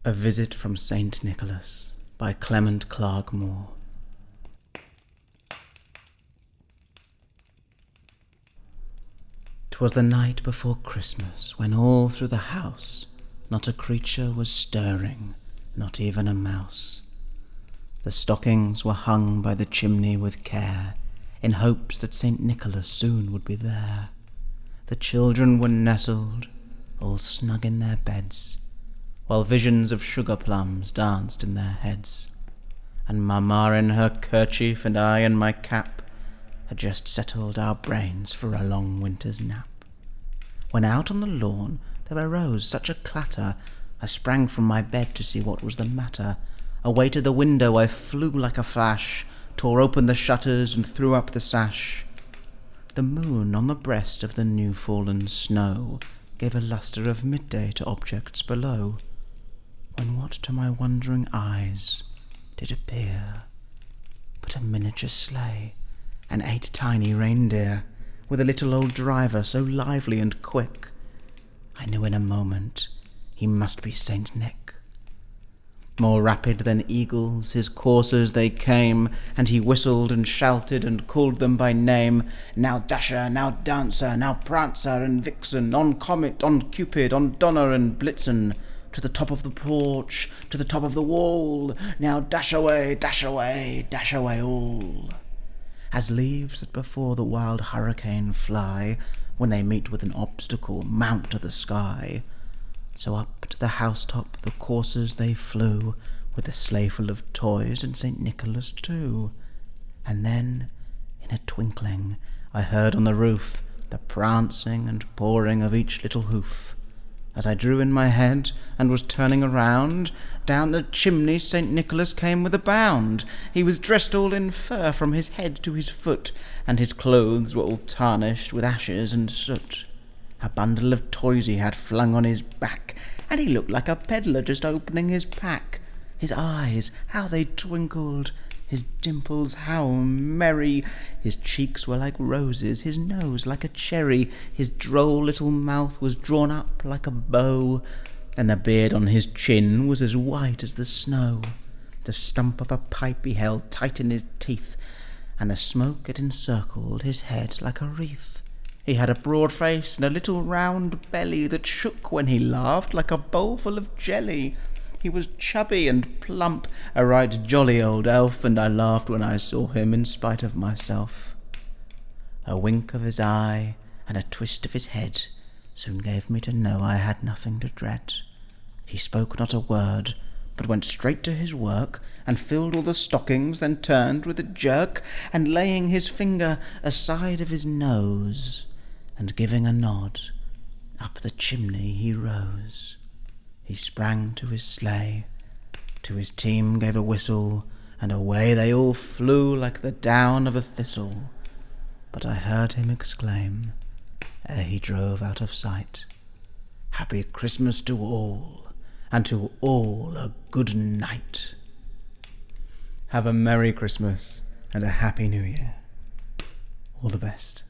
A Visit from St. Nicholas by Clement Clarke Moore. 'Twas the night before Christmas, when all through the house not a creature was stirring, not even a mouse. The stockings were hung by the chimney with care, in hopes that St. Nicholas soon would be there. The children were nestled, all snug in their beds, while visions of sugar-plums danced in their heads. And Mamma in her kerchief and I in my cap had just settled our brains for a long winter's nap. When out on the lawn there arose such a clatter, I sprang from my bed to see what was the matter. Away to the window I flew like a flash, tore open the shutters and threw up the sash. The moon on the breast of the new-fallen snow gave a lustre of midday to objects below, when what to my wondering eyes did appear but a miniature sleigh and 8 tiny reindeer, with a little old driver so lively and quick, I knew in a moment he must be Saint Nick. More rapid than eagles his coursers they came, and he whistled and shouted and called them by name. Now Dasher, now Dancer, now Prancer and Vixen, on Comet, on Cupid, on Donner and Blitzen, to the top of the porch, to the top of the wall, now dash away, dash away, dash away all. As leaves that before the wild hurricane fly, when they meet with an obstacle, mount to the sky, so up to the housetop the coursers they flew, with a sleigh full of toys and St. Nicholas too. And then, in a twinkling, I heard on the roof the prancing and pawing of each little hoof. As I drew in my head and was turning around, down the chimney St. Nicholas came with a bound. He was dressed all in fur from his head to his foot, and his clothes were all tarnished with ashes and soot. A bundle of toys he had flung on his back, and he looked like a peddler just opening his pack. His eyes, how they twinkled! His dimples, how merry! His cheeks were like roses, his nose like a cherry, his droll little mouth was drawn up like a bow, and the beard on his chin was as white as the snow. The stump of a pipe he held tight in his teeth, and the smoke it encircled his head like a wreath. He had a broad face and a little round belly that shook when he laughed like a bowl full of jelly. He was chubby and plump, a right jolly old elf, and I laughed when I saw him in spite of myself. A wink of his eye and a twist of his head soon gave me to know I had nothing to dread. He spoke not a word, but went straight to his work, and filled all the stockings, then turned with a jerk, and laying his finger aside of his nose, and giving a nod, up the chimney he rose. He sprang to his sleigh, to his team gave a whistle, and away they all flew like the down of a thistle. But I heard him exclaim, ere he drove out of sight, "Happy Christmas to all, and to all a good night." Have a Merry Christmas and a Happy New Year. All the best.